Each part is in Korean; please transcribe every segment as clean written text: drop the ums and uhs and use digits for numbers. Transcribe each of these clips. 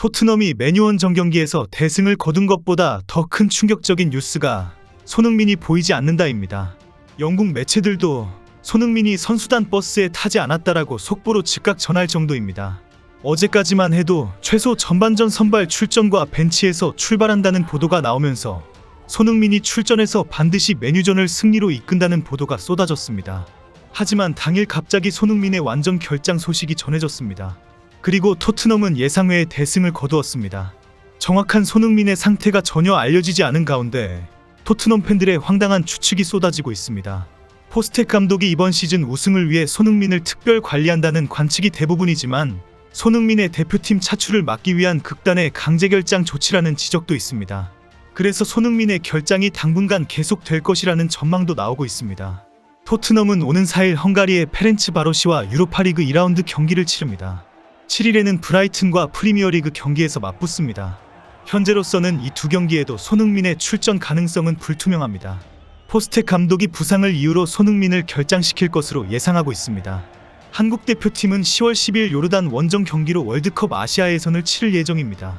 토트넘이 맨유원 정경기에서 대승을 거둔 것보다 더 큰 충격적인 뉴스가 손흥민이 보이지 않는다입니다. 영국 매체들도 손흥민이 선수단 버스에 타지 않았다라고 속보로 즉각 전할 정도입니다. 어제까지만 해도 최소 전반전 선발 출전과 벤치에서 출발한다는 보도가 나오면서 손흥민이 출전해서 반드시 맨유전을 승리로 이끈다는 보도가 쏟아졌습니다. 하지만 당일 갑자기 손흥민의 완전 결장 소식이 전해졌습니다. 그리고 토트넘은 예상외의 대승을 거두었습니다. 정확한 손흥민의 상태가 전혀 알려지지 않은 가운데 토트넘 팬들의 황당한 추측이 쏟아지고 있습니다. 포스텍 감독이 이번 시즌 우승을 위해 손흥민을 특별 관리한다는 관측이 대부분이지만 손흥민의 대표팀 차출을 막기 위한 극단의 강제 결장 조치라는 지적도 있습니다. 그래서 손흥민의 결장이 당분간 계속될 것이라는 전망도 나오고 있습니다. 토트넘은 오는 4일 헝가리의 페렌츠바로시와 유로파리그 2라운드 경기를 치릅니다. 7일에는 브라이튼과 프리미어리그 경기에서 맞붙습니다. 현재로서는 이 두 경기에도 손흥민의 출전 가능성은 불투명합니다. 포스텍 감독이 부상을 이유로 손흥민을 결장시킬 것으로 예상하고 있습니다. 한국 대표팀은 10월 10일 요르단 원정 경기로 월드컵 아시아 예선을 치를 예정입니다.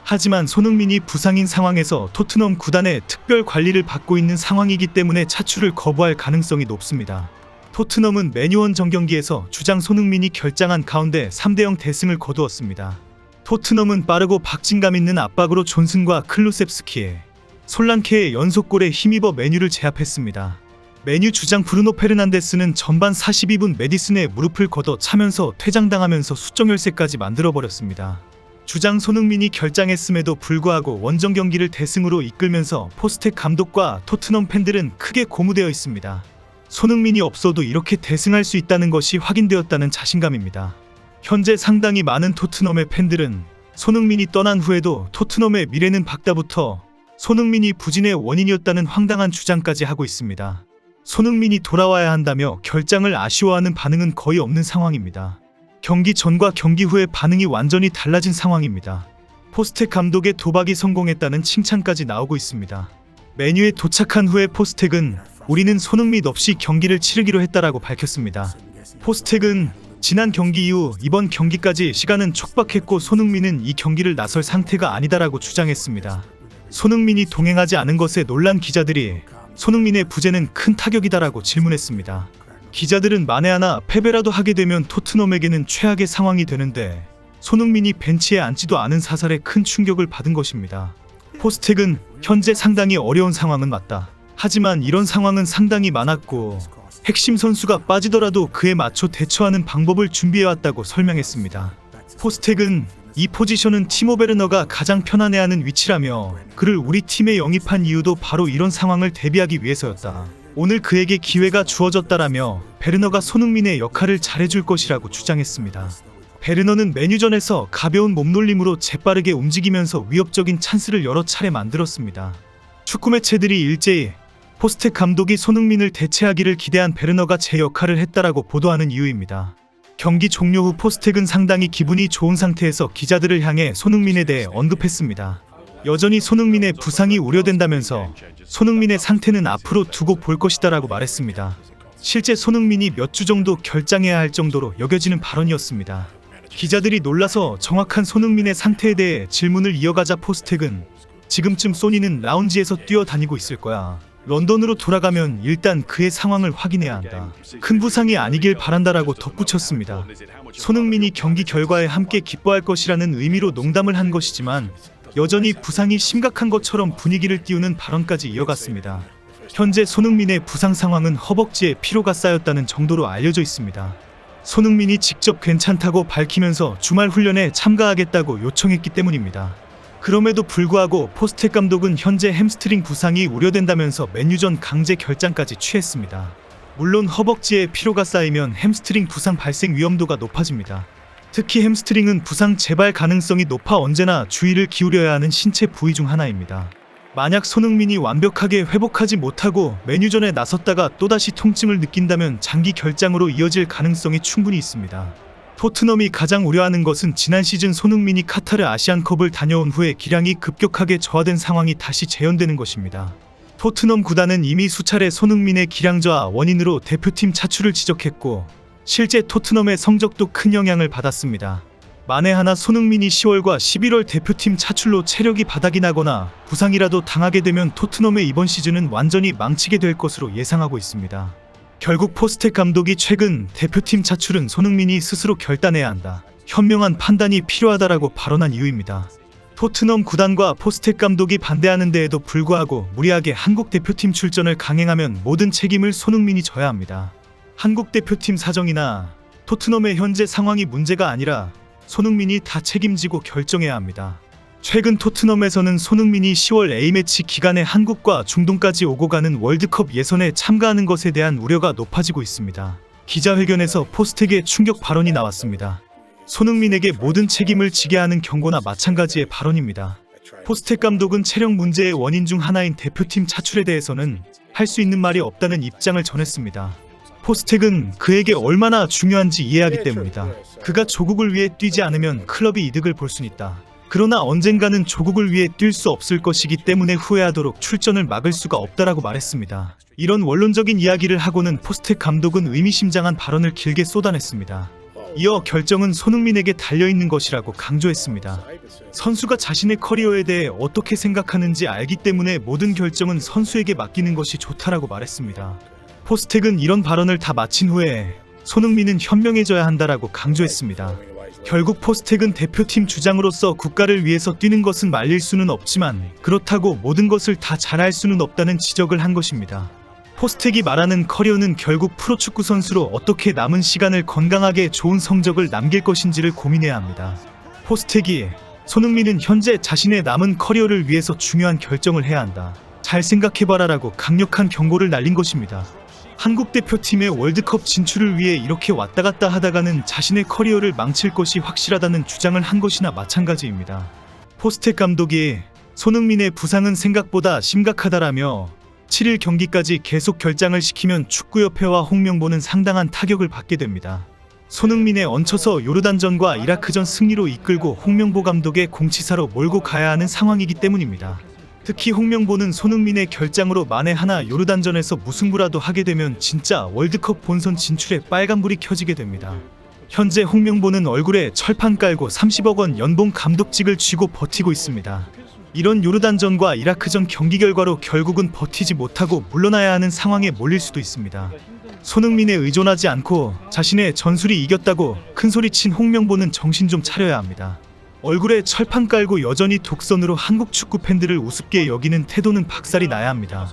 하지만 손흥민이 부상인 상황에서 토트넘 구단의 특별 관리를 받고 있는 상황이기 때문에 차출을 거부할 가능성이 높습니다. 토트넘은 맨유원 정경기에서 주장 손흥민이 결장한 가운데 3대0 대승을 거두었습니다. 토트넘은 빠르고 박진감 있는 압박으로 존슨과 클루셉스키의 솔랑케의 연속골에 힘입어 맨유를 제압했습니다. 맨유 주장 브루노 페르난데스는 전반 42분 메디슨의 무릎을 걷어 차면서 퇴장당하면서 수적 열세까지 만들어버렸습니다. 주장 손흥민이 결장했음에도 불구하고 원정 경기를 대승으로 이끌면서 포스텍 감독과 토트넘 팬들은 크게 고무되어 있습니다. 손흥민이 없어도 이렇게 대승할 수 있다는 것이 확인되었다는 자신감입니다. 현재 상당히 많은 토트넘의 팬들은 손흥민이 떠난 후에도 토트넘의 미래는 밝다부터 손흥민이 부진의 원인이었다는 황당한 주장까지 하고 있습니다. 손흥민이 돌아와야 한다며 결장을 아쉬워하는 반응은 거의 없는 상황입니다. 경기 전과 경기 후의 반응이 완전히 달라진 상황입니다. 포스텍 감독의 도박이 성공했다는 칭찬까지 나오고 있습니다. 맨유에 도착한 후에 포스텍은 우리는 손흥민 없이 경기를 치르기로 했다라고 밝혔습니다. 포스텍은 지난 경기 이후 이번 경기까지 시간은 촉박했고 손흥민은 이 경기를 나설 상태가 아니다라고 주장했습니다. 손흥민이 동행하지 않은 것에 놀란 기자들이 손흥민의 부재는 큰 타격이다라고 질문했습니다. 기자들은 만에 하나 패배라도 하게 되면 토트넘에게는 최악의 상황이 되는데 손흥민이 벤치에 앉지도 않은 사살에 큰 충격을 받은 것입니다. 포스텍은 현재 상당히 어려운 상황은 맞다. 하지만 이런 상황은 상당히 많았고 핵심 선수가 빠지더라도 그에 맞춰 대처하는 방법을 준비해왔다고 설명했습니다. 포스텍은 이 포지션은 티모 베르너가 가장 편안해하는 위치라며 그를 우리 팀에 영입한 이유도 바로 이런 상황을 대비하기 위해서였다. 오늘 그에게 기회가 주어졌다라며 베르너가 손흥민의 역할을 잘해줄 것이라고 주장했습니다. 베르너는 맨유전에서 가벼운 몸놀림으로 재빠르게 움직이면서 위협적인 찬스를 여러 차례 만들었습니다. 축구 매체들이 일제히 포스텍 감독이 손흥민을 대체하기를 기대한 베르너가 제 역할을 했다라고 보도하는 이유입니다. 경기 종료 후 포스텍은 상당히 기분이 좋은 상태에서 기자들을 향해 손흥민에 대해 언급했습니다. 여전히 손흥민의 부상이 우려된다면서 손흥민의 상태는 앞으로 두고 볼 것이다라고 말했습니다. 실제 손흥민이 몇 주 정도 결장해야 할 정도로 여겨지는 발언이었습니다. 기자들이 놀라서 정확한 손흥민의 상태에 대해 질문을 이어가자 포스텍은 지금쯤 소니는 라운지에서 뛰어다니고 있을 거야. 런던으로 돌아가면 일단 그의 상황을 확인해야 한다. 큰 부상이 아니길 바란다라고 덧붙였습니다. 손흥민이 경기 결과에 함께 기뻐할 것이라는 의미로 농담을 한 것이지만 여전히 부상이 심각한 것처럼 분위기를 띄우는 발언까지 이어갔습니다. 현재 손흥민의 부상 상황은 허벅지에 피로가 쌓였다는 정도로 알려져 있습니다. 손흥민이 직접 괜찮다고 밝히면서 주말 훈련에 참가하겠다고 요청했기 때문입니다. 그럼에도 불구하고 포스텍 감독은 현재 햄스트링 부상이 우려된다면서 맨유전 강제 결장까지 취했습니다. 물론 허벅지에 피로가 쌓이면 햄스트링 부상 발생 위험도가 높아집니다. 특히 햄스트링은 부상 재발 가능성이 높아 언제나 주의를 기울여야 하는 신체 부위 중 하나입니다. 만약 손흥민이 완벽하게 회복하지 못하고 맨유전에 나섰다가 또다시 통증을 느낀다면 장기 결장으로 이어질 가능성이 충분히 있습니다. 토트넘이 가장 우려하는 것은 지난 시즌 손흥민이 카타르 아시안컵을 다녀온 후에 기량이 급격하게 저하된 상황이 다시 재현되는 것입니다. 토트넘 구단은 이미 수차례 손흥민의 기량 저하 원인으로 대표팀 차출을 지적했고 실제 토트넘의 성적도 큰 영향을 받았습니다. 만에 하나 손흥민이 10월과 11월 대표팀 차출로 체력이 바닥이 나거나 부상이라도 당하게 되면 토트넘의 이번 시즌은 완전히 망치게 될 것으로 예상하고 있습니다. 결국 포스텍 감독이 최근 대표팀 차출은 손흥민이 스스로 결단해야 한다, 현명한 판단이 필요하다라고 발언한 이유입니다. 토트넘 구단과 포스텍 감독이 반대하는 데에도 불구하고 무리하게 한국 대표팀 출전을 강행하면 모든 책임을 손흥민이 져야 합니다. 한국 대표팀 사정이나 토트넘의 현재 상황이 문제가 아니라 손흥민이 다 책임지고 결정해야 합니다. 최근 토트넘에서는 손흥민이 10월 A매치 기간에 한국과 중동까지 오고 가는 월드컵 예선에 참가하는 것에 대한 우려가 높아지고 있습니다. 기자회견에서 포스텍의 충격 발언이 나왔습니다. 손흥민에게 모든 책임을 지게 하는 경고나 마찬가지의 발언입니다. 포스텍 감독은 체력 문제의 원인 중 하나인 대표팀 차출에 대해서는 할 수 있는 말이 없다는 입장을 전했습니다. 포스텍은 그에게 얼마나 중요한지 이해하기 때문이다. 그가 조국을 위해 뛰지 않으면 클럽이 이득을 볼 수는 있다. 그러나 언젠가는 조국을 위해 뛸 수 없을 것이기 때문에 후회하도록 출전을 막을 수가 없다라고 말했습니다. 이런 원론적인 이야기를 하고는 포스텍 감독은 의미심장한 발언을 길게 쏟아냈습니다. 이어 결정은 손흥민에게 달려있는 것이라고 강조했습니다. 선수가 자신의 커리어에 대해 어떻게 생각하는지 알기 때문에 모든 결정은 선수에게 맡기는 것이 좋다라고 말했습니다. 포스텍은 이런 발언을 다 마친 후에 손흥민은 현명해져야 한다라고 강조했습니다. 결국 포스텍은 대표팀 주장으로서 국가를 위해서 뛰는 것은 말릴 수는 없지만 그렇다고 모든 것을 다 잘할 수는 없다는 지적을 한 것입니다. 포스텍이 말하는 커리어는 결국 프로축구 선수로 어떻게 남은 시간을 건강하게 좋은 성적을 남길 것인지를 고민해야 합니다. 포스텍이 손흥민은 현재 자신의 남은 커리어를 위해서 중요한 결정을 해야 한다, 잘 생각해봐라라고 강력한 경고를 날린 것입니다. 한국 대표팀의 월드컵 진출을 위해 이렇게 왔다 갔다 하다가는 자신의 커리어를 망칠 것이 확실하다는 주장을 한 것이나 마찬가지입니다. 포스텍 감독이 손흥민의 부상은 생각보다 심각하다라며 7일 경기까지 계속 결장을 시키면 축구협회와 홍명보는 상당한 타격을 받게 됩니다. 손흥민에 얹혀서 요르단전과 이라크전 승리로 이끌고 홍명보 감독의 공치사로 몰고 가야 하는 상황이기 때문입니다. 특히 홍명보는 손흥민의 결장으로 만에 하나 요르단전에서 무승부라도 하게 되면 진짜 월드컵 본선 진출에 빨간불이 켜지게 됩니다. 현재 홍명보는 얼굴에 철판 깔고 30억 원 연봉 감독직을 쥐고 버티고 있습니다. 이런 요르단전과 이라크전 경기 결과로 결국은 버티지 못하고 물러나야 하는 상황에 몰릴 수도 있습니다. 손흥민에 의존하지 않고 자신의 전술이 이겼다고 큰소리친 홍명보는 정신 좀 차려야 합니다. 얼굴에 철판 깔고 여전히 독선으로 한국 축구 팬들을 우습게 여기는 태도는 박살이 나야 합니다.